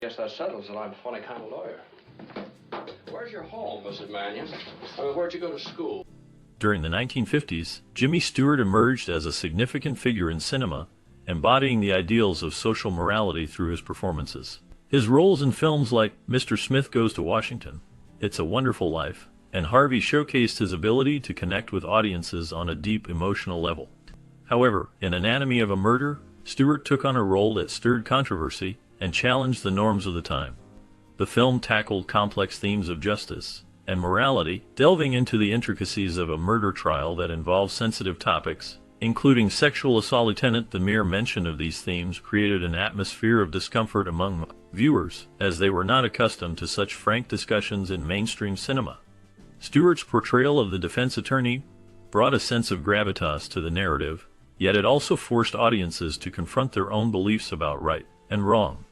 guess that settles it. I'm a funny kind of lawyer. Where's your home, Mrs. Mannion? I mean, where'd you go to school? During the 1950s, Jimmy Stewart emerged as a significant figure in cinema, embodying the ideals of social morality through his performances. His roles in films like Mr. Smith Goes to Washington, It's a Wonderful Life, and Harvey showcased his ability to connect with audiences on a deep emotional level. However, in Anatomy of a Murder, Stewart took on a role that stirred controversy and challenged the norms of the time. The film tackled complex themes of justice and morality, delving into the intricacies of a murder trial that involved sensitive topics, including sexual assault. Lieutenant, the mere mention of these themes created an atmosphere of discomfort among viewers, as they were not accustomed to such frank discussions in mainstream cinema. Stewart's portrayal of the defense attorney brought a sense of gravitas to the narrative, yet it also forced audiences to confront their own beliefs about right and wrong.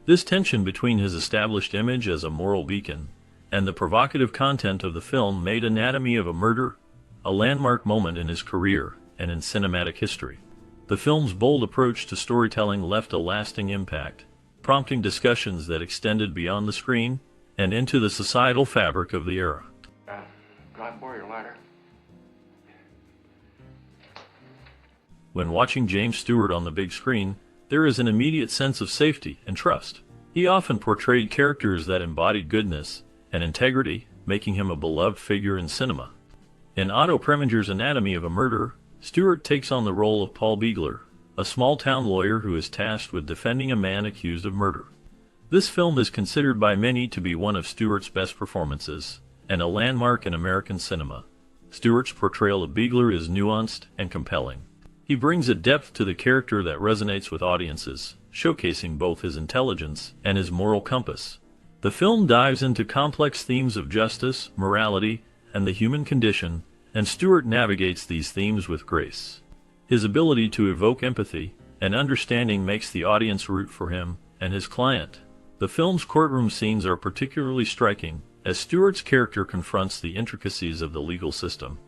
This tension between his established image as a moral beacon and the provocative content of the film made Anatomy of a Murder a landmark moment in his career and in cinematic history. The film's bold approach to storytelling left a lasting impact, prompting discussions that extended beyond the screen and into the societal fabric of the era. Can I borrow your lighter? When watching James Stewart on the big screen, there is an immediate sense of safety and trust. He often portrayed characters that embodied goodness and integrity, making him a beloved figure in cinema. In Otto Preminger's Anatomy of a Murder, Stewart takes on the role of Paul Beegler, a small-town lawyer who is tasked with defending a man accused of murder. This film is considered by many to be one of Stewart's best performances, and a landmark in American cinema. Stewart's portrayal of Beegler is nuanced and compelling. He brings a depth to the character that resonates with audiences, showcasing both his intelligence and his moral compass. The film dives into complex themes of justice, morality, and the human condition, and Stewart navigates these themes with grace. His ability to evoke empathy and understanding makes the audience root for him and his client. The film's courtroom scenes are particularly striking, as Stewart's character confronts the intricacies of the legal system.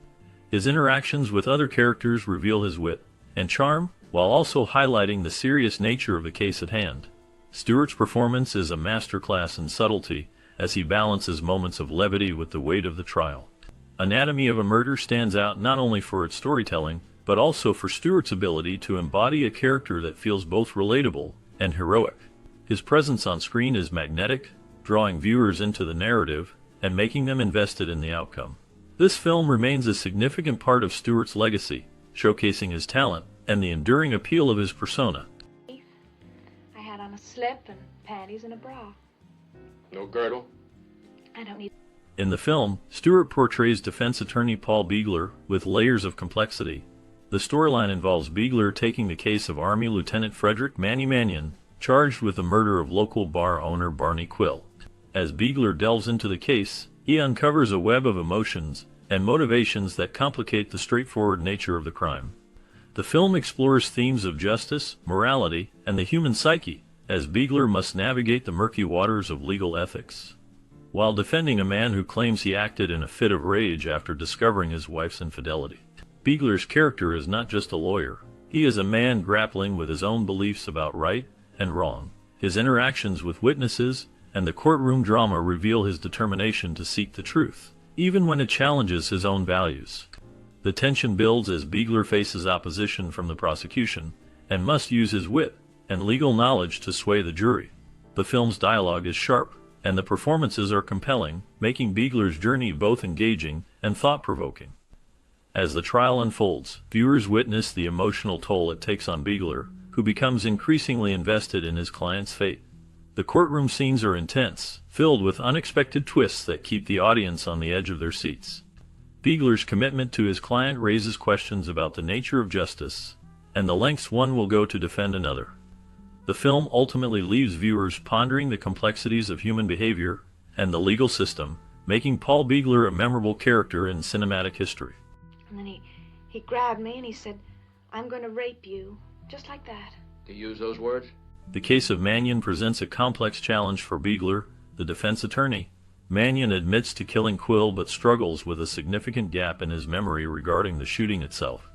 His interactions with other characters reveal his wit and charm, while also highlighting the serious nature of the case at hand. Stewart's performance is a masterclass in subtlety, as he balances moments of levity with the weight of the trial. Anatomy of a Murder stands out not only for its storytelling, but also for Stewart's ability to embody a character that feels both relatable and heroic. His presence on screen is magnetic, drawing viewers into the narrative and making them invested in the outcome. This film remains a significant part of Stewart's legacy, showcasing his talent and the enduring appeal of his persona. I had on a slip and panties and a bra. No girdle? I don't need... In the film, Stewart portrays defense attorney Paul Beegler with layers of complexity. The storyline involves Beegler taking the case of Army Lieutenant Frederick Manny Mannion, charged with the murder of local bar owner Barney Quill. As Beegler delves into the case, he uncovers a web of emotions and motivations that complicate the straightforward nature of the crime. The film explores themes of justice, morality, and the human psyche, as Beegler must navigate the murky waters of legal ethics, while defending a man who claims he acted in a fit of rage after discovering his wife's infidelity. Beegler's character is not just a lawyer. He is a man grappling with his own beliefs about right and wrong. His interactions with witnesses and the courtroom drama reveal his determination to seek the truth, even when it challenges his own values. The tension builds as Beegler faces opposition from the prosecution and must use his wit and legal knowledge to sway the jury. The film's dialogue is sharp, and the performances are compelling, making Beegler's journey both engaging and thought-provoking. As the trial unfolds, viewers witness the emotional toll it takes on Beegler, who becomes increasingly invested in his client's fate. The courtroom scenes are intense, filled with unexpected twists that keep the audience on the edge of their seats. Beegler's commitment to his client raises questions about the nature of justice and the lengths one will go to defend another. The film ultimately leaves viewers pondering the complexities of human behavior and the legal system, making Paul Beegler a memorable character in cinematic history. And then he grabbed me and he said, "I'm going to rape you," just like that. Do you use those words? The case of Mannion presents a complex challenge for Beegler, the defense attorney. Mannion admits to killing Quill but struggles with a significant gap in his memory regarding the shooting itself.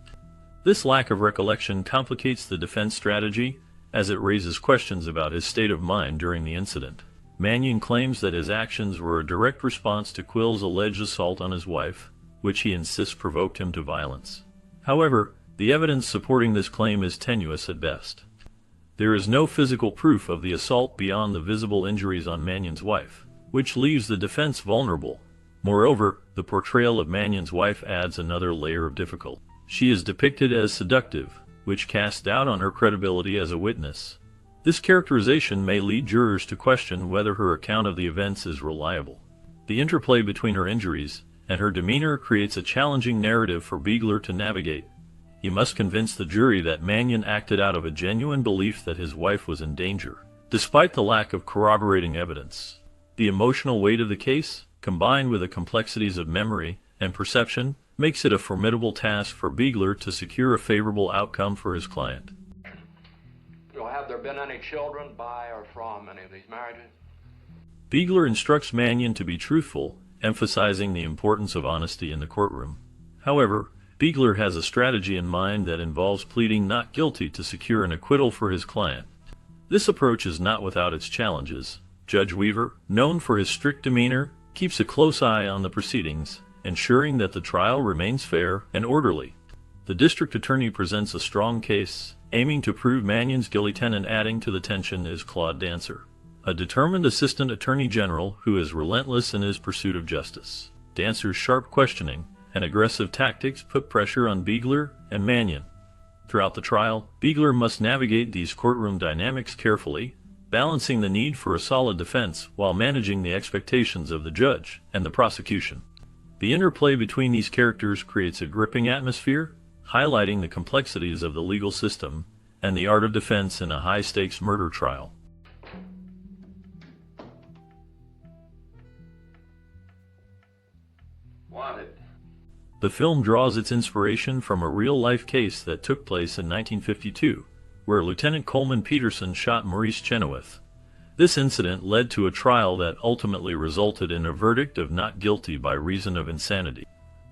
This lack of recollection complicates the defense strategy, as it raises questions about his state of mind during the incident. Mannion claims that his actions were a direct response to Quill's alleged assault on his wife, which he insists provoked him to violence. However, the evidence supporting this claim is tenuous at best. There is no physical proof of the assault beyond the visible injuries on Mannion's wife, which leaves the defense vulnerable. Moreover, the portrayal of Mannion's wife adds another layer of difficulty. She is depicted as seductive, which casts doubt on her credibility as a witness. This characterization may lead jurors to question whether her account of the events is reliable. The interplay between her injuries and her demeanor creates a challenging narrative for Biegler to navigate. He must convince the jury that Mannion acted out of a genuine belief that his wife was in danger, despite the lack of corroborating evidence. The emotional weight of the case, combined with the complexities of memory and perception, makes it a formidable task for Biegler to secure a favorable outcome for his client. Have there been any children by or from any of these marriages? Biegler instructs Mannion to be truthful, emphasizing the importance of honesty in the courtroom. However, Biegler has a strategy in mind that involves pleading not guilty to secure an acquittal for his client. This approach is not without its challenges. Judge Weaver, known for his strict demeanor, keeps a close eye on the proceedings, ensuring that the trial remains fair and orderly. The district attorney presents a strong case, aiming to prove Mannion's guilty, and adding to the tension is Claude Dancer, a determined assistant attorney general who is relentless in his pursuit of justice. Dancer's sharp questioning and aggressive tactics put pressure on Biegler and Mannion. Throughout the trial, Biegler must navigate these courtroom dynamics carefully, balancing the need for a solid defense while managing the expectations of the judge and the prosecution. The interplay between these characters creates a gripping atmosphere, highlighting the complexities of the legal system and the art of defense in a high-stakes murder trial. Wanted. The film draws its inspiration from a real-life case that took place in 1952, where Lieutenant Coleman Peterson shot Maurice Chenoweth. This incident led to a trial that ultimately resulted in a verdict of not guilty by reason of insanity.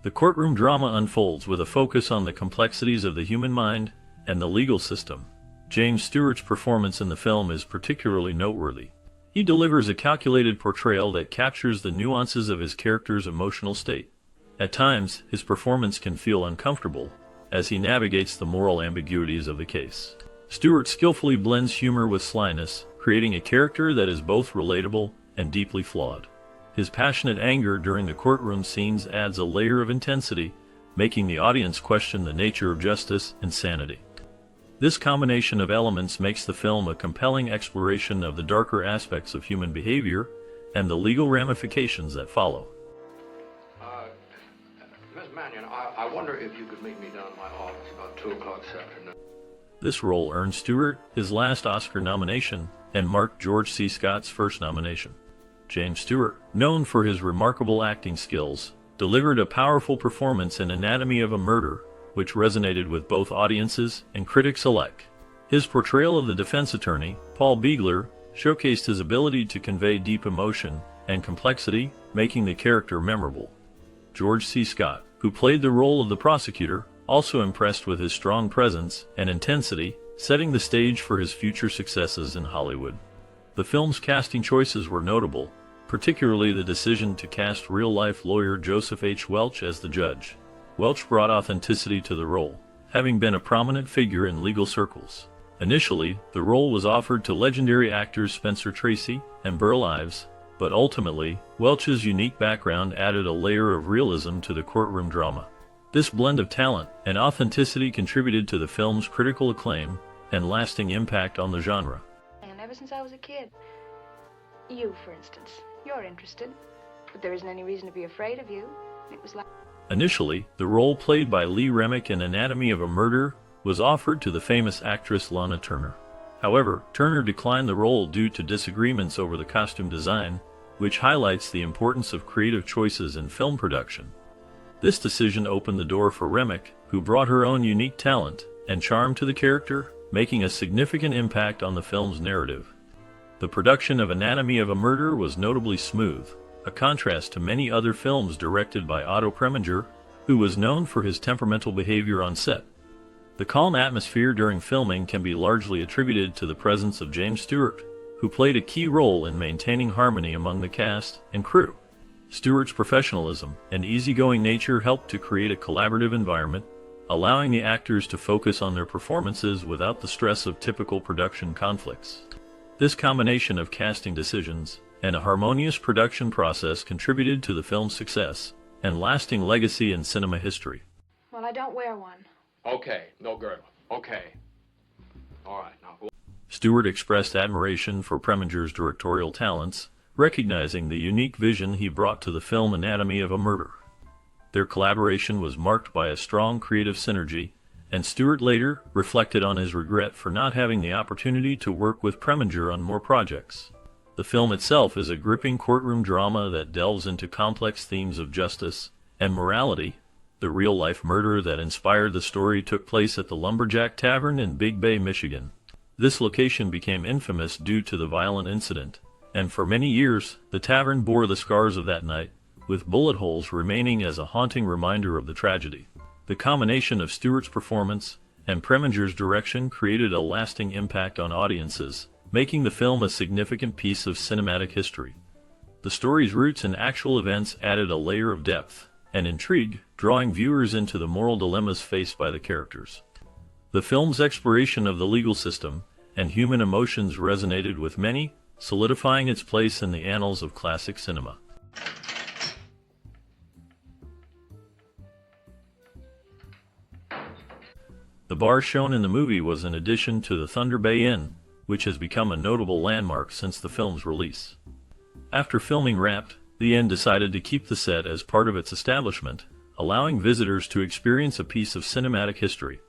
The courtroom drama unfolds with a focus on the complexities of the human mind and the legal system. James Stewart's performance in the film is particularly noteworthy. He delivers a calculated portrayal that captures the nuances of his character's emotional state. At times, his performance can feel uncomfortable, as he navigates the moral ambiguities of the case. Stewart skillfully blends humor with slyness, creating a character that is both relatable and deeply flawed. His passionate anger during the courtroom scenes adds a layer of intensity, making the audience question the nature of justice and sanity. This combination of elements makes the film a compelling exploration of the darker aspects of human behavior and the legal ramifications that follow. Miss Mannion, I wonder if you could meet me down in my office about 2 o'clock this afternoon. This role earned Stewart his last Oscar nomination and marked George C. Scott's first nomination. James Stewart, known for his remarkable acting skills, delivered a powerful performance in Anatomy of a Murder, which resonated with both audiences and critics alike. His portrayal of the defense attorney, Paul Biegler, showcased his ability to convey deep emotion and complexity, making the character memorable. George C. Scott, who played the role of the prosecutor, also impressed with his strong presence and intensity, setting the stage for his future successes in Hollywood. The film's casting choices were notable, particularly the decision to cast real-life lawyer Joseph H. Welch as the judge. Welch brought authenticity to the role, having been a prominent figure in legal circles. Initially, the role was offered to legendary actors Spencer Tracy and Burl Ives, but ultimately, Welch's unique background added a layer of realism to the courtroom drama. This blend of talent and authenticity contributed to the film's critical acclaim and lasting impact on the genre. And ever since I was a kid. You, for instance, you're interested, but there isn't any reason to be afraid of you. It was like... Initially, the role played by Lee Remick in Anatomy of a Murder was offered to the famous actress Lana Turner. However, Turner declined the role due to disagreements over the costume design, which highlights the importance of creative choices in film production. This decision opened the door for Remick, who brought her own unique talent and charm to the character, making a significant impact on the film's narrative. The production of Anatomy of a Murder was notably smooth, a contrast to many other films directed by Otto Preminger, who was known for his temperamental behavior on set. The calm atmosphere during filming can be largely attributed to the presence of James Stewart, who played a key role in maintaining harmony among the cast and crew. Stewart's professionalism and easygoing nature helped to create a collaborative environment, allowing the actors to focus on their performances without the stress of typical production conflicts. This combination of casting decisions and a harmonious production process contributed to the film's success and lasting legacy in cinema history. Well, I don't wear one. Okay, no girdle. Okay. All right, now go. Stewart expressed admiration for Preminger's directorial talents, recognizing the unique vision he brought to the film Anatomy of a Murder. Their collaboration was marked by a strong creative synergy, and Stewart later reflected on his regret for not having the opportunity to work with Preminger on more projects. The film itself is a gripping courtroom drama that delves into complex themes of justice and morality. The real-life murder that inspired the story took place at the Lumberjack Tavern in Big Bay, Michigan. This location became infamous due to the violent incident, and for many years, the tavern bore the scars of that night, with bullet holes remaining as a haunting reminder of the tragedy. The combination of Stewart's performance and Preminger's direction created a lasting impact on audiences, making the film a significant piece of cinematic history. The story's roots in actual events added a layer of depth and intrigue, drawing viewers into the moral dilemmas faced by the characters. The film's exploration of the legal system and human emotions resonated with many, solidifying its place in the annals of classic cinema. The bar shown in the movie was an addition to the Thunder Bay Inn, which has become a notable landmark since the film's release. After filming wrapped, the inn decided to keep the set as part of its establishment, allowing visitors to experience a piece of cinematic history.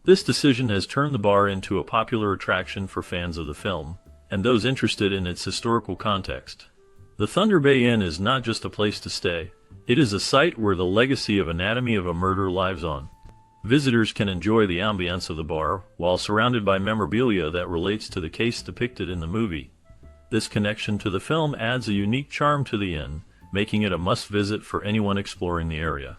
This decision has turned the bar into a popular attraction for fans of the film and those interested in its historical context. The Thunder Bay Inn is not just a place to stay, it is a site where the legacy of Anatomy of a Murder lives on. Visitors can enjoy the ambience of the bar while surrounded by memorabilia that relates to the case depicted in the movie. This connection to the film adds a unique charm to the inn, making it a must-visit for anyone exploring the area.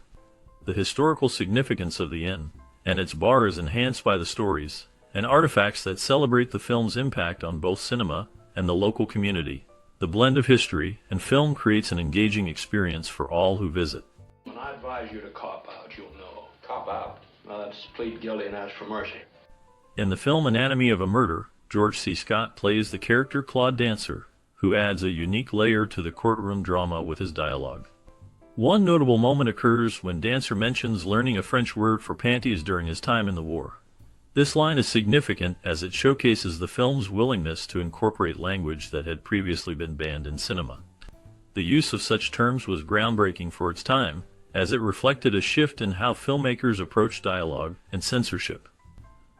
The historical significance of the inn and its bar is enhanced by the stories and artifacts that celebrate the film's impact on both cinema and the local community. The blend of history and film creates an engaging experience for all who visit. When I advise you to cop out, you'll know. Cop out? Now that's plead guilty and ask for mercy. In the film Anatomy of a Murder, George C. Scott plays the character Claude Dancer, who adds a unique layer to the courtroom drama with his dialogue. One notable moment occurs when Dancer mentions learning a French word for panties during his time in the war. This line is significant as it showcases the film's willingness to incorporate language that had previously been banned in cinema. The use of such terms was groundbreaking for its time, as it reflected a shift in how filmmakers approached dialogue and censorship.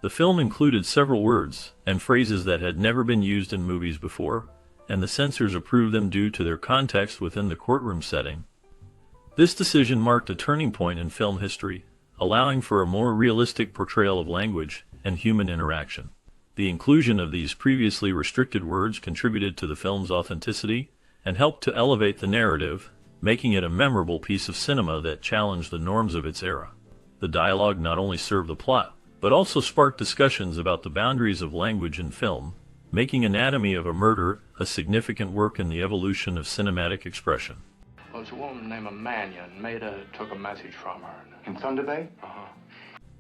The film included several words and phrases that had never been used in movies before, and the censors approved them due to their context within the courtroom setting. This decision marked a turning point in film history, allowing for a more realistic portrayal of language and human interaction. The inclusion of these previously restricted words contributed to the film's authenticity and helped to elevate the narrative, making it a memorable piece of cinema that challenged the norms of its era. The dialogue not only served the plot, but also sparked discussions about the boundaries of language in film, making Anatomy of a Murder a significant work in the evolution of cinematic expression. Well, it's a woman named Amania, and Maida took a message from her. In Thunder Bay? Uh-huh.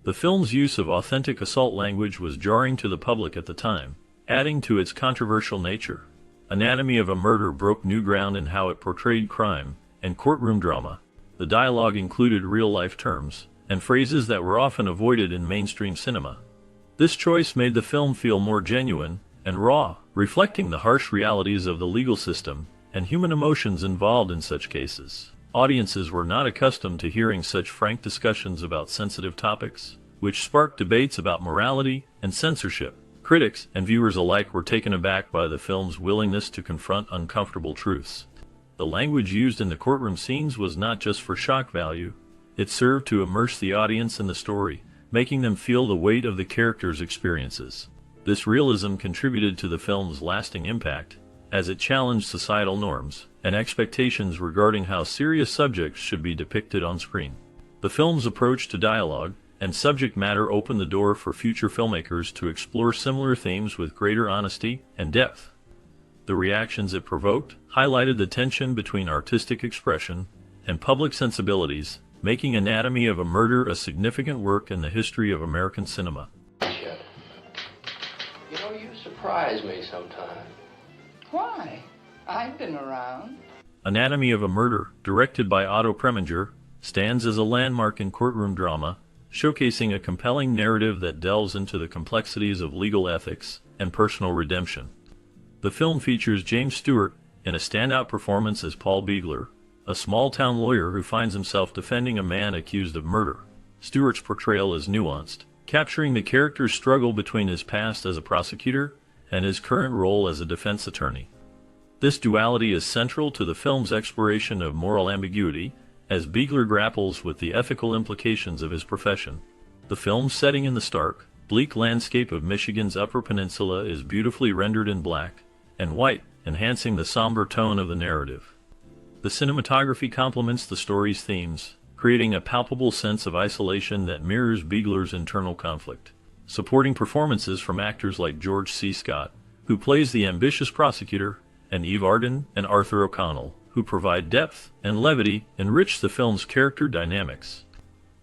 The film's use of authentic assault language was jarring to the public at the time, adding to its controversial nature. Anatomy of a Murder broke new ground in how it portrayed crime and courtroom drama. The dialogue included real-life terms and phrases that were often avoided in mainstream cinema. This choice made the film feel more genuine and raw, reflecting the harsh realities of the legal system and human emotions involved in such cases. Audiences were not accustomed to hearing such frank discussions about sensitive topics, which sparked debates about morality and censorship. Critics and viewers alike were taken aback by the film's willingness to confront uncomfortable truths. The language used in the courtroom scenes was not just for shock value, it served to immerse the audience in the story, making them feel the weight of the characters' experiences. This realism contributed to the film's lasting impact, as it challenged societal norms and expectations regarding how serious subjects should be depicted on screen. The film's approach to dialogue and subject matter opened the door for future filmmakers to explore similar themes with greater honesty and depth. The reactions it provoked highlighted the tension between artistic expression and public sensibilities, making Anatomy of a Murder a significant work in the history of American cinema. You know, you surprise me sometimes. Why? I've been around. Anatomy of a Murder, directed by Otto Preminger, stands as a landmark in courtroom drama, showcasing a compelling narrative that delves into the complexities of legal ethics and personal redemption. The film features James Stewart in a standout performance as Paul Beegler, a small-town lawyer who finds himself defending a man accused of murder. Stewart's portrayal is nuanced, capturing the character's struggle between his past as a prosecutor and his current role as a defense attorney. This duality is central to the film's exploration of moral ambiguity, as Beegler grapples with the ethical implications of his profession. The film's setting in the stark, bleak landscape of Michigan's Upper Peninsula is beautifully rendered in black and white, enhancing the somber tone of the narrative. The cinematography complements the story's themes, creating a palpable sense of isolation that mirrors Beegler's internal conflict. Supporting performances from actors like George C. Scott, who plays the ambitious prosecutor, and Eve Arden and Arthur O'Connell, who provide depth and levity, enrich the film's character dynamics.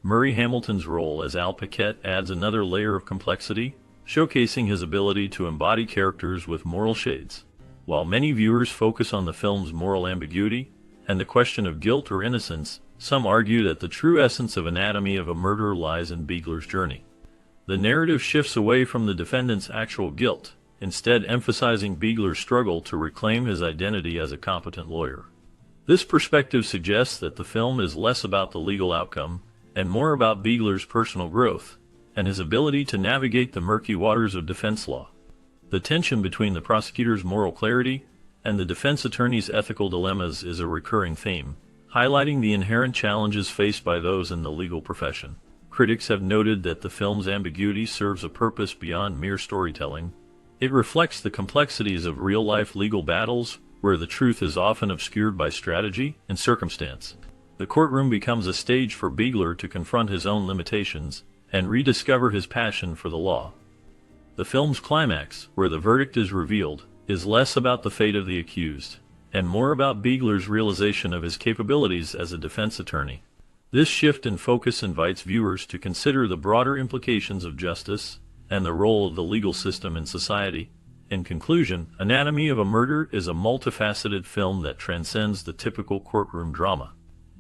Murray Hamilton's role as Al Paquette adds another layer of complexity, showcasing his ability to embody characters with moral shades. While many viewers focus on the film's moral ambiguity and the question of guilt or innocence, some argue that the true essence of Anatomy of a Murder lies in Beegler's journey. The narrative shifts away from the defendant's actual guilt, instead emphasizing Beegler's struggle to reclaim his identity as a competent lawyer. This perspective suggests that the film is less about the legal outcome and more about Beegler's personal growth and his ability to navigate the murky waters of defense law. The tension between the prosecutor's moral clarity and the defense attorney's ethical dilemmas is a recurring theme, highlighting the inherent challenges faced by those in the legal profession. Critics have noted that the film's ambiguity serves a purpose beyond mere storytelling. It reflects the complexities of real-life legal battles, where the truth is often obscured by strategy and circumstance. The courtroom becomes a stage for Beegler to confront his own limitations and rediscover his passion for the law. The film's climax, where the verdict is revealed, is less about the fate of the accused, and more about Beegler's realization of his capabilities as a defense attorney. This shift in focus invites viewers to consider the broader implications of justice and the role of the legal system in society. In conclusion, Anatomy of a Murder is a multifaceted film that transcends the typical courtroom drama.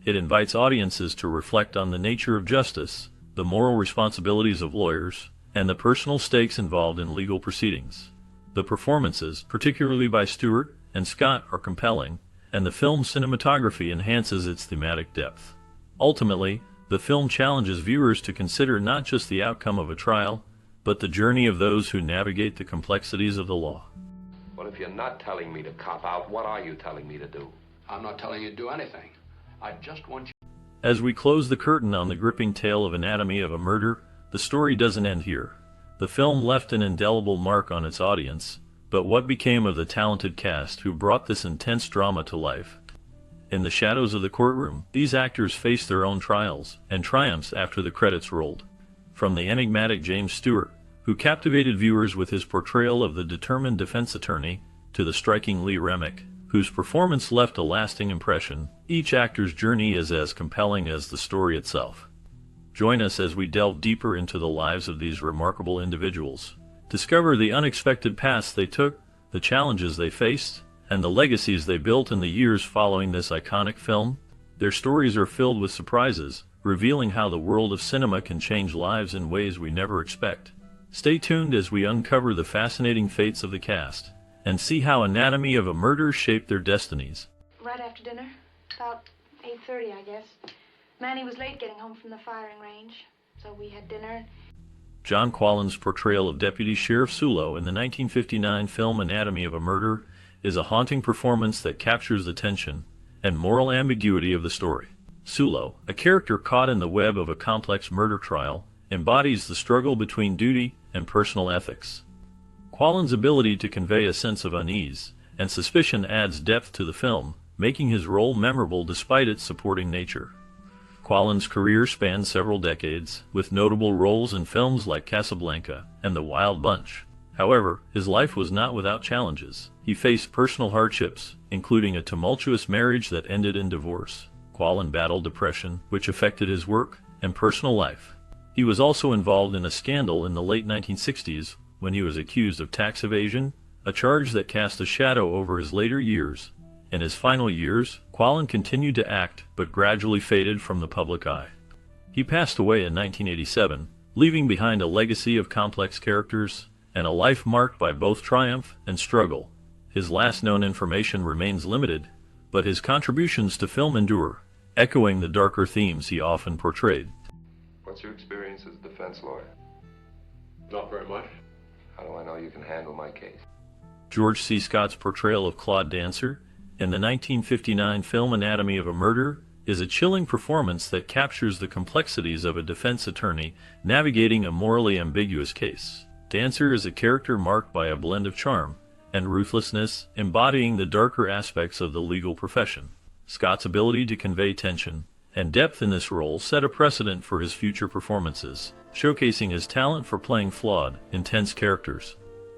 It invites audiences to reflect on the nature of justice, the moral responsibilities of lawyers, and the personal stakes involved in legal proceedings. The performances, particularly by Stewart and Scott, are compelling, and the film's cinematography enhances its thematic depth. Ultimately, the film challenges viewers to consider not just the outcome of a trial, but the journey of those who navigate the complexities of the law. Well, if you're not telling me to cop out, what are you telling me to do? I'm not telling you to do anything. I just want you... As we close the curtain on the gripping tale of Anatomy of a Murder, the story doesn't end here. The film left an indelible mark on its audience, but what became of the talented cast who brought this intense drama to life? In the shadows of the courtroom, these actors faced their own trials and triumphs after the credits rolled. From the enigmatic James Stewart, who captivated viewers with his portrayal of the determined defense attorney, to the striking Lee Remick, whose performance left a lasting impression, each actor's journey is as compelling as the story itself. Join us as we delve deeper into the lives of these remarkable individuals. Discover the unexpected paths they took, the challenges they faced, and the legacies they built in the years following this iconic film. Their stories are filled with surprises, revealing how the world of cinema can change lives in ways we never expect. Stay tuned as we uncover the fascinating fates of the cast and see how Anatomy of a Murder shaped their destinies. Right after dinner, about 8:30, I guess. Manny was late getting home from the firing range, so we had dinner. John Quallen's portrayal of Deputy Sheriff Sulo in the 1959 film Anatomy of a Murder is a haunting performance that captures the tension and moral ambiguity of the story. Sulo, a character caught in the web of a complex murder trial, embodies the struggle between duty and personal ethics. Quallen's ability to convey a sense of unease and suspicion adds depth to the film, making his role memorable despite its supporting nature. Quallen's career spanned several decades, with notable roles in films like Casablanca and The Wild Bunch. However, his life was not without challenges. He faced personal hardships, including a tumultuous marriage that ended in divorce. Quallen battled depression, which affected his work and personal life. He was also involved in a scandal in the late 1960s when he was accused of tax evasion, a charge that cast a shadow over his later years. In his final years, Quallen continued to act, but gradually faded from the public eye. He passed away in 1987, leaving behind a legacy of complex characters and a life marked by both triumph and struggle. His last known information remains limited, but his contributions to film endure, echoing the darker themes he often portrayed. What's your experience as a defense lawyer? Not very much. How do I know you can handle my case? George C. Scott's portrayal of Claude Dancer in the 1959 film Anatomy of a Murder is a chilling performance that captures the complexities of a defense attorney navigating a morally ambiguous case. Dancer is a character marked by a blend of charm and ruthlessness, embodying the darker aspects of the legal profession. Scott's ability to convey tension and depth in this role set a precedent for his future performances, showcasing his talent for playing flawed, intense characters.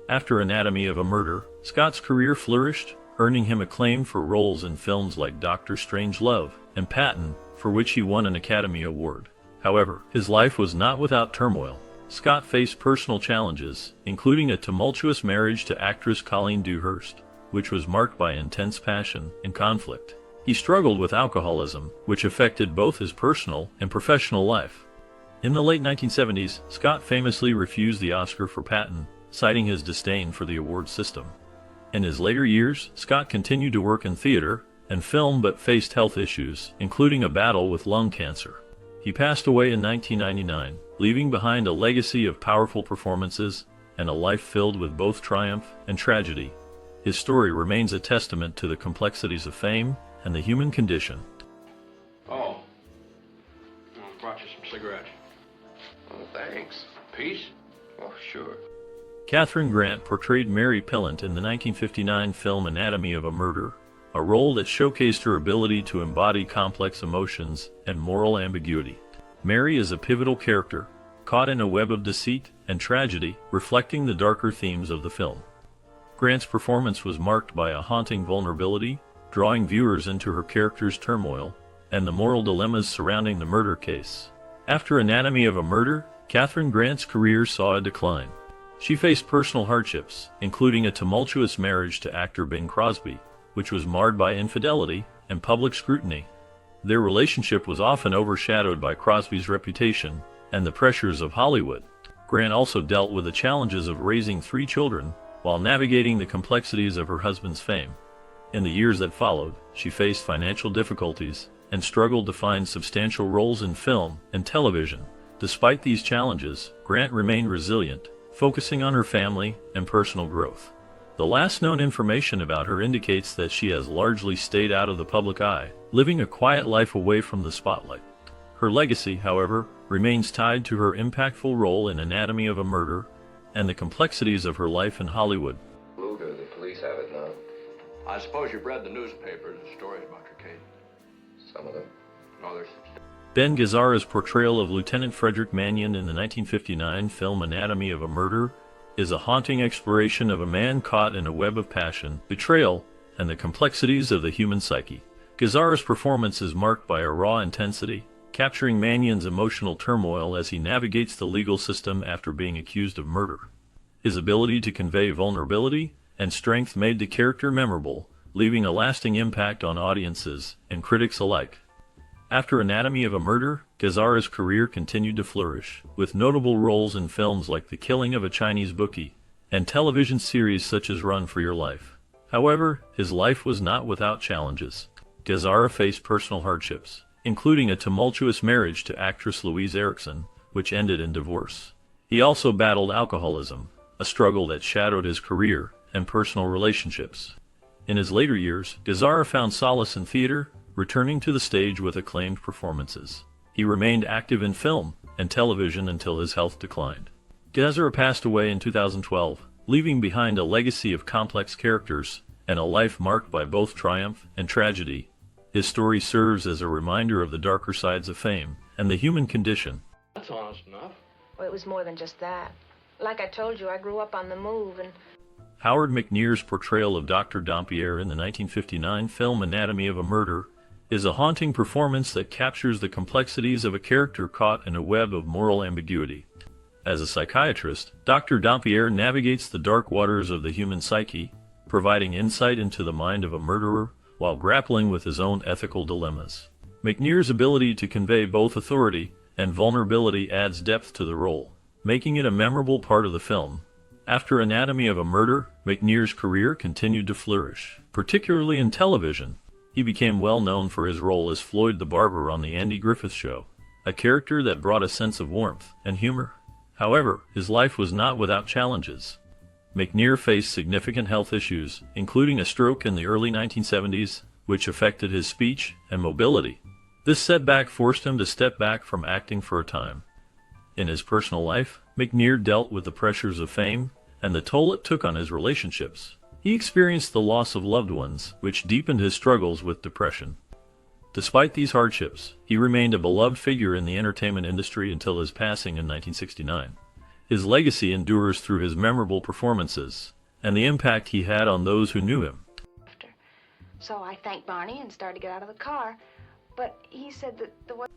After Anatomy of a Murder, Scott's career flourished, earning him acclaim for roles in films like Doctor Strangelove and Patton, for which he won an Academy Award. However, his life was not without turmoil. Scott faced personal challenges, including a tumultuous marriage to actress Colleen Dewhurst, which was marked by intense passion and conflict. He struggled with alcoholism, which affected both his personal and professional life. In the late 1970s, Scott famously refused the Oscar for Patton, citing his disdain for the award system. In his later years, Scott continued to work in theater and film but faced health issues, including a battle with lung cancer. He passed away in 1999, leaving behind a legacy of powerful performances and a life filled with both triumph and tragedy. His story remains a testament to the complexities of fame and the human condition. Oh. I brought you some cigarettes. Oh, thanks. Peace? Oh, sure. Kathryn Grant portrayed Mary Pillant in the 1959 film Anatomy of a Murder, a role that showcased her ability to embody complex emotions and moral ambiguity. Mary is a pivotal character, caught in a web of deceit and tragedy, reflecting the darker themes of the film. Grant's performance was marked by a haunting vulnerability, drawing viewers into her character's turmoil and the moral dilemmas surrounding the murder case. After Anatomy of a Murder, Kathryn Grant's career saw a decline. She faced personal hardships, including a tumultuous marriage to actor Bing Crosby, which was marred by infidelity and public scrutiny. Their relationship was often overshadowed by Crosby's reputation and the pressures of Hollywood. Grant also dealt with the challenges of raising 3 children while navigating the complexities of her husband's fame. In the years that followed, she faced financial difficulties and struggled to find substantial roles in film and television. Despite these challenges, Grant remained resilient, focusing on her family and personal growth. The last known information about her indicates that she has largely stayed out of the public eye, living a quiet life away from the spotlight. Her legacy, however, remains tied to her impactful role in Anatomy of a Murder and the complexities of her life in Hollywood. Luger, the police have it now. I suppose you've read the newspapers and stories about your case. Some of them. Others. Ben Gazzara's portrayal of Lieutenant Frederick Mannion in the 1959 film Anatomy of a Murder is a haunting exploration of a man caught in a web of passion, betrayal, and the complexities of the human psyche. Gazzara's performance is marked by a raw intensity, capturing Mannion's emotional turmoil as he navigates the legal system after being accused of murder. His ability to convey vulnerability and strength made the character memorable, leaving a lasting impact on audiences and critics alike. After Anatomy of a Murder, Gazzara's career continued to flourish, with notable roles in films like The Killing of a Chinese Bookie and television series such as Run for Your Life. However, his life was not without challenges. Gazzara faced personal hardships, including a tumultuous marriage to actress Louise Erickson, which ended in divorce. He also battled alcoholism, a struggle that shadowed his career and personal relationships. In his later years, Gazzara found solace in theater, returning to the stage with acclaimed performances. He remained active in film and television until his health declined. Gazzara passed away in 2012, leaving behind a legacy of complex characters and a life marked by both triumph and tragedy. His story serves as a reminder of the darker sides of fame and the human condition. That's honest enough. Well, it was more than just that. Like I told you, I grew up on the move, and Howard McNear's portrayal of Dr. Dampier in the 1959 film Anatomy of a Murder is a haunting performance that captures the complexities of a character caught in a web of moral ambiguity. As a psychiatrist, Dr. Dampier navigates the dark waters of the human psyche, providing insight into the mind of a murderer while grappling with his own ethical dilemmas. McNear's ability to convey both authority and vulnerability adds depth to the role, making it a memorable part of the film. After Anatomy of a Murder, McNear's career continued to flourish, particularly in television. He became well known for his role as Floyd the Barber on The Andy Griffith Show, a character that brought a sense of warmth and humor. However, his life was not without challenges. McNear faced significant health issues, including a stroke in the early 1970s, which affected his speech and mobility. This setback forced him to step back from acting for a time. In his personal life, McNear dealt with the pressures of fame and the toll it took on his relationships. He experienced the loss of loved ones, which deepened his struggles with depression. Despite these hardships, he remained a beloved figure in the entertainment industry until his passing in 1969. His legacy endures through his memorable performances and the impact he had on those who knew him. so I thanked Barney and started to get out of the car, but he said that the way...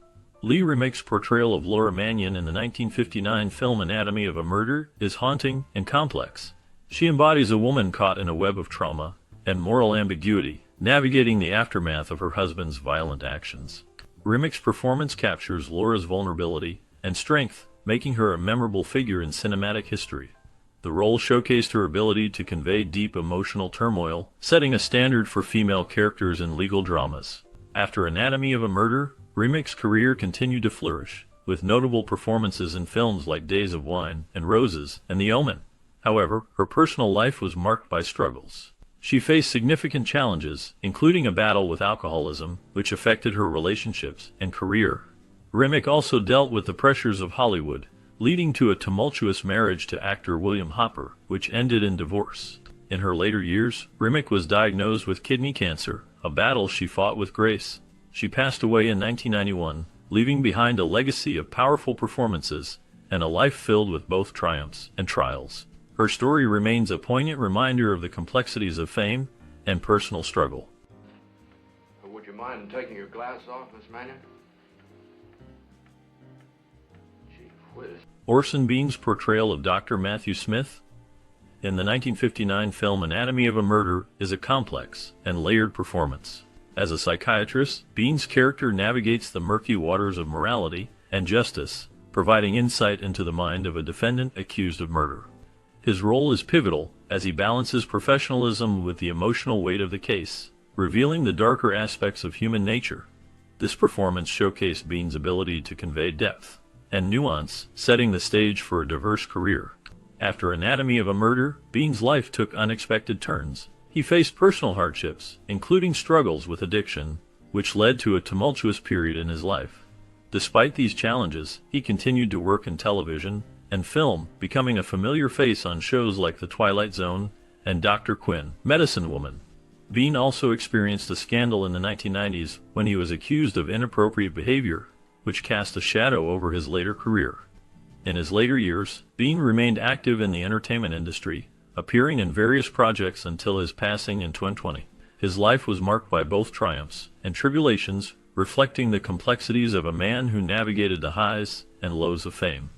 Lee Remick's portrayal of Laura Manion in the 1959 film Anatomy of a Murder is haunting and complex. She embodies a woman caught in a web of trauma and moral ambiguity, navigating the aftermath of her husband's violent actions. Remick's performance captures Laura's vulnerability and strength, making her a memorable figure in cinematic history. The role showcased her ability to convey deep emotional turmoil, setting a standard for female characters in legal dramas. After Anatomy of a Murder, Remick's career continued to flourish, with notable performances in films like Days of Wine and Roses and The Omen. However, her personal life was marked by struggles. She faced significant challenges, including a battle with alcoholism, which affected her relationships and career. Remick also dealt with the pressures of Hollywood, leading to a tumultuous marriage to actor William Hopper, which ended in divorce. In her later years, Remick was diagnosed with kidney cancer, a battle she fought with grace. She passed away in 1991, leaving behind a legacy of powerful performances and a life filled with both triumphs and trials. Her story remains a poignant reminder of the complexities of fame and personal struggle. Would you mind taking your glasses off, Miss Manion? Gee whiz. Orson Bean's portrayal of Dr. Matthew Smith in the 1959 film Anatomy of a Murder is a complex and layered performance. As a psychiatrist, Bean's character navigates the murky waters of morality and justice, providing insight into the mind of a defendant accused of murder. His role is pivotal as he balances professionalism with the emotional weight of the case, revealing the darker aspects of human nature. This performance showcased Bean's ability to convey depth and nuance, setting the stage for a diverse career. After Anatomy of a Murder, Bean's life took unexpected turns. He faced personal hardships, including struggles with addiction, which led to a tumultuous period in his life. Despite these challenges, he continued to work in television and film, becoming a familiar face on shows like The Twilight Zone and Dr. Quinn, Medicine Woman. Bean also experienced a scandal in the 1990s when he was accused of inappropriate behavior, which cast a shadow over his later career. In his later years, Bean remained active in the entertainment industry, appearing in various projects until his passing in 2020. His life was marked by both triumphs and tribulations, reflecting the complexities of a man who navigated the highs and lows of fame.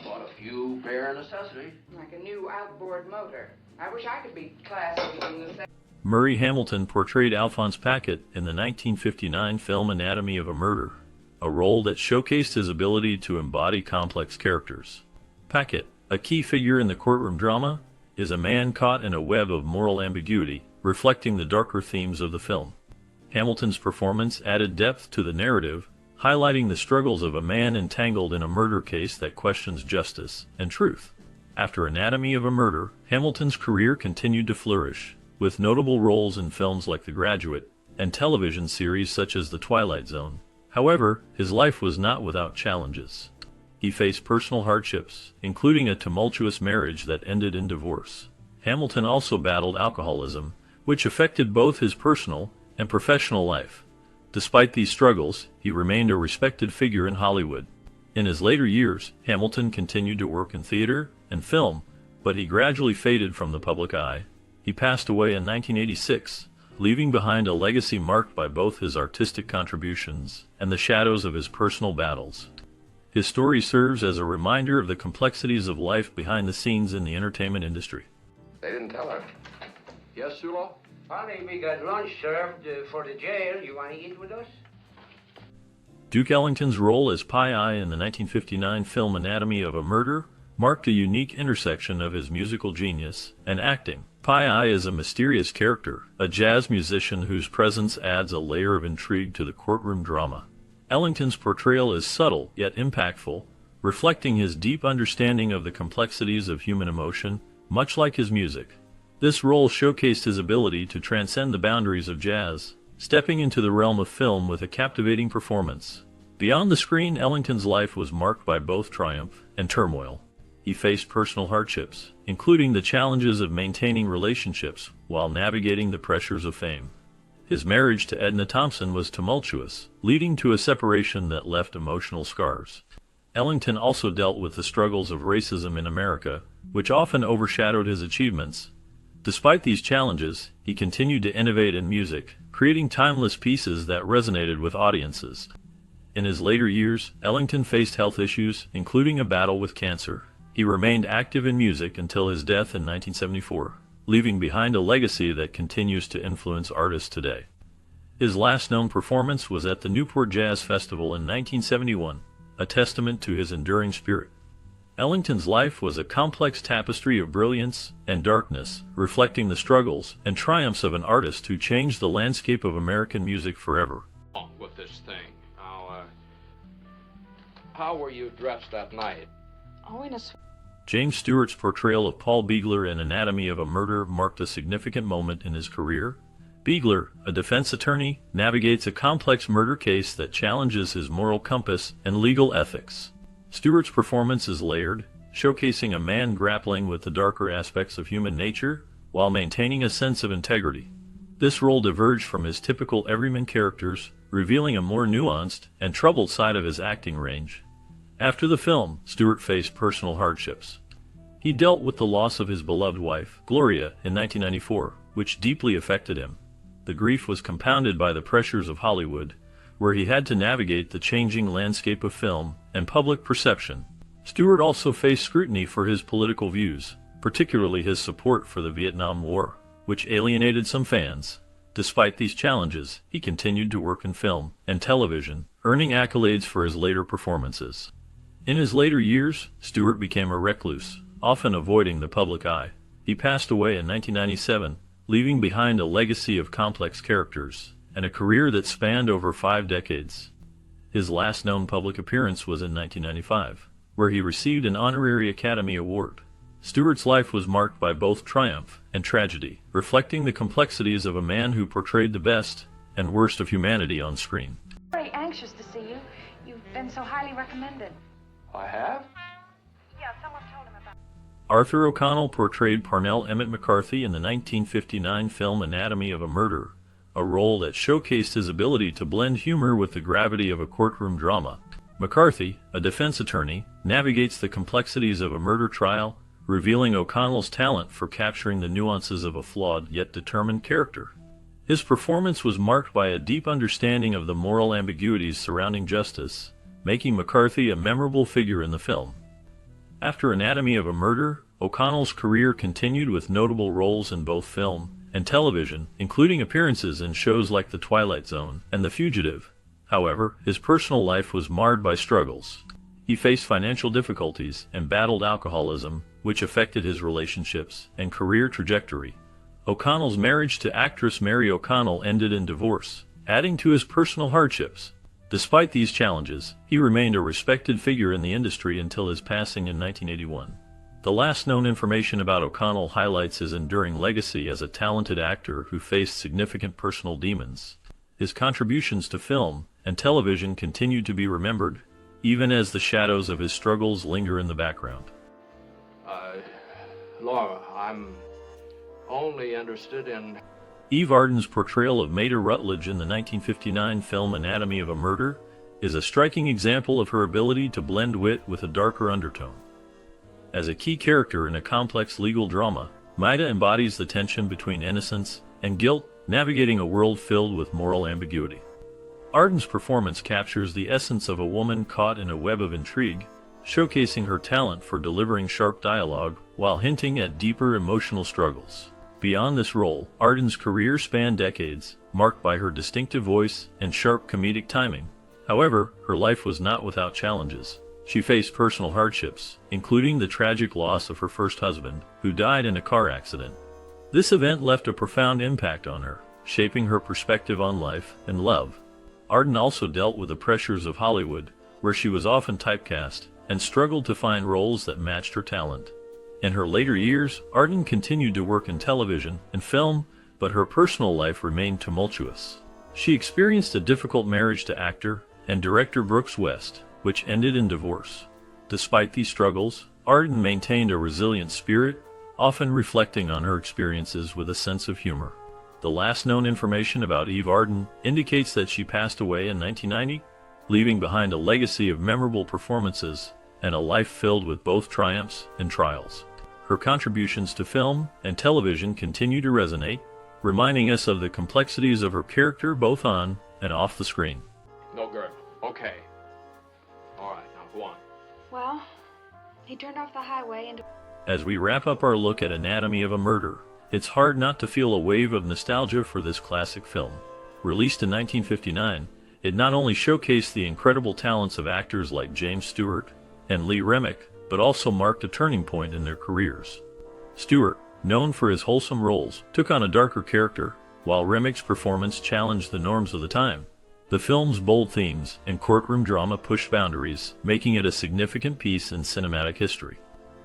Bought a few bare necessities. Like a new outboard motor. I wish I could be classy in the same. Murray Hamilton portrayed Alphonse Paquette in the 1959 film Anatomy of a Murder, a role that showcased his ability to embody complex characters. Paquette, a key figure in the courtroom drama, is a man caught in a web of moral ambiguity, reflecting the darker themes of the film. Hamilton's performance added depth to the narrative, highlighting the struggles of a man entangled in a murder case that questions justice and truth. After Anatomy of a Murder, Hamilton's career continued to flourish, with notable roles in films like The Graduate and television series such as The Twilight Zone. However, his life was not without challenges. He faced personal hardships, including a tumultuous marriage that ended in divorce. Hamilton also battled alcoholism, which affected both his personal and professional life. Despite these struggles, he remained a respected figure in Hollywood. In his later years, Hamilton continued to work in theater and film, but he gradually faded from the public eye. He passed away in 1986, leaving behind a legacy marked by both his artistic contributions and the shadows of his personal battles. His story serves as a reminder of the complexities of life behind the scenes in the entertainment industry. They didn't tell her. Yes, Sulo? Honey, we got lunch served for the jail. You want to eat with us? Duke Ellington's role as Pi Eye in the 1959 film Anatomy of a Murder marked a unique intersection of his musical genius and acting. Pi Eye is a mysterious character, a jazz musician whose presence adds a layer of intrigue to the courtroom drama. Ellington's portrayal is subtle yet impactful, reflecting his deep understanding of the complexities of human emotion, much like his music. This role showcased his ability to transcend the boundaries of jazz, stepping into the realm of film with a captivating performance. Beyond the screen, Ellington's life was marked by both triumph and turmoil. He faced personal hardships, including the challenges of maintaining relationships while navigating the pressures of fame. His marriage to Edna Thompson was tumultuous, leading to a separation that left emotional scars. Ellington also dealt with the struggles of racism in America, which often overshadowed his achievements. Despite these challenges, he continued to innovate in music, creating timeless pieces that resonated with audiences. In his later years, Ellington faced health issues, including a battle with cancer. He remained active in music until his death in 1974, leaving behind a legacy that continues to influence artists today. His last known performance was at the Newport Jazz Festival in 1971, a testament to his enduring spirit. Ellington's life was a complex tapestry of brilliance and darkness, reflecting the struggles and triumphs of an artist who changed the landscape of American music forever. With this thing. How were you dressed that night? Oh, in a James Stewart's portrayal of Paul Beegler in Anatomy of a Murder marked a significant moment in his career. Beegler, a defense attorney, navigates a complex murder case that challenges his moral compass and legal ethics. Stewart's performance is layered, showcasing a man grappling with the darker aspects of human nature while maintaining a sense of integrity. This role diverged from his typical everyman characters, revealing a more nuanced and troubled side of his acting range. After the film, Stewart faced personal hardships. He dealt with the loss of his beloved wife, Gloria, in 1994, which deeply affected him. The grief was compounded by the pressures of Hollywood, where he had to navigate the changing landscape of film and public perception. Stewart also faced scrutiny for his political views, particularly his support for the Vietnam War, which alienated some fans. Despite these challenges, he continued to work in film and television, earning accolades for his later performances. In his later years, Stewart became a recluse, often avoiding the public eye. He passed away in 1997, leaving behind a legacy of complex characters and a career that spanned over 5 decades. His last known public appearance was in 1995, where he received an honorary Academy Award. Stewart's life was marked by both triumph and tragedy, reflecting the complexities of a man who portrayed the best and worst of humanity on screen. Very anxious to see you. You've been so highly recommended. I have? Yeah, someone told him about. Arthur O'Connell portrayed Parnell Emmett McCarthy in the 1959 film Anatomy of a Murder, a role that showcased his ability to blend humor with the gravity of a courtroom drama. McCarthy, a defense attorney, navigates the complexities of a murder trial, revealing O'Connell's talent for capturing the nuances of a flawed yet determined character. His performance was marked by a deep understanding of the moral ambiguities surrounding justice, making McCarthy a memorable figure in the film. After Anatomy of a Murder, O'Connell's career continued with notable roles in both film and television, including appearances in shows like The Twilight Zone and The Fugitive. However, his personal life was marred by struggles. He faced financial difficulties and battled alcoholism, which affected his relationships and career trajectory. O'Connell's marriage to actress Mary O'Connell ended in divorce, adding to his personal hardships. Despite these challenges, he remained a respected figure in the industry until his passing in 1981. The last known information about O'Connell highlights his enduring legacy as a talented actor who faced significant personal demons. His contributions to film and television continue to be remembered, even as the shadows of his struggles linger in the background. Laura, I'm only interested in... Eve Arden's portrayal of Maida Rutledge in the 1959 film Anatomy of a Murder is a striking example of her ability to blend wit with a darker undertone. As a key character in a complex legal drama, Maida embodies the tension between innocence and guilt, navigating a world filled with moral ambiguity. Arden's performance captures the essence of a woman caught in a web of intrigue, showcasing her talent for delivering sharp dialogue while hinting at deeper emotional struggles. Beyond this role, Arden's career spanned decades, marked by her distinctive voice and sharp comedic timing. However, her life was not without challenges. She faced personal hardships, including the tragic loss of her first husband, who died in a car accident. This event left a profound impact on her, shaping her perspective on life and love. Arden also dealt with the pressures of Hollywood, where she was often typecast, and struggled to find roles that matched her talent. In her later years, Arden continued to work in television and film, but her personal life remained tumultuous. She experienced a difficult marriage to actor and director Brooks West, which ended in divorce. Despite these struggles, Arden maintained a resilient spirit, often reflecting on her experiences with a sense of humor. The last known information about Eve Arden indicates that she passed away in 1990, leaving behind a legacy of memorable performances and a life filled with both triumphs and trials. Her contributions to film and television continue to resonate, reminding us of the complexities of her character both on and off the screen. No good. Okay. All right, now go on. Well, he turned off the highway into... As we wrap up our look at Anatomy of a Murder, it's hard not to feel a wave of nostalgia for this classic film. Released in 1959, it not only showcased the incredible talents of actors like James Stewart and Lee Remick, but also marked a turning point in their careers. Stewart, known for his wholesome roles, took on a darker character, while Remick's performance challenged the norms of the time. The film's bold themes and courtroom drama pushed boundaries, making it a significant piece in cinematic history.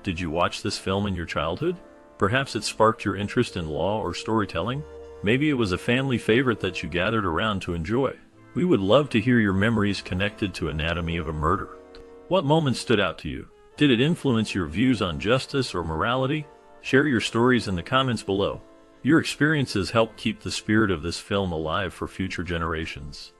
Did you watch this film in your childhood? Perhaps it sparked your interest in law or storytelling? Maybe it was a family favorite that you gathered around to enjoy. We would love to hear your memories connected to Anatomy of a Murder. What moment stood out to you? Did it influence your views on justice or morality? Share your stories in the comments below. Your experiences help keep the spirit of this film alive for future generations.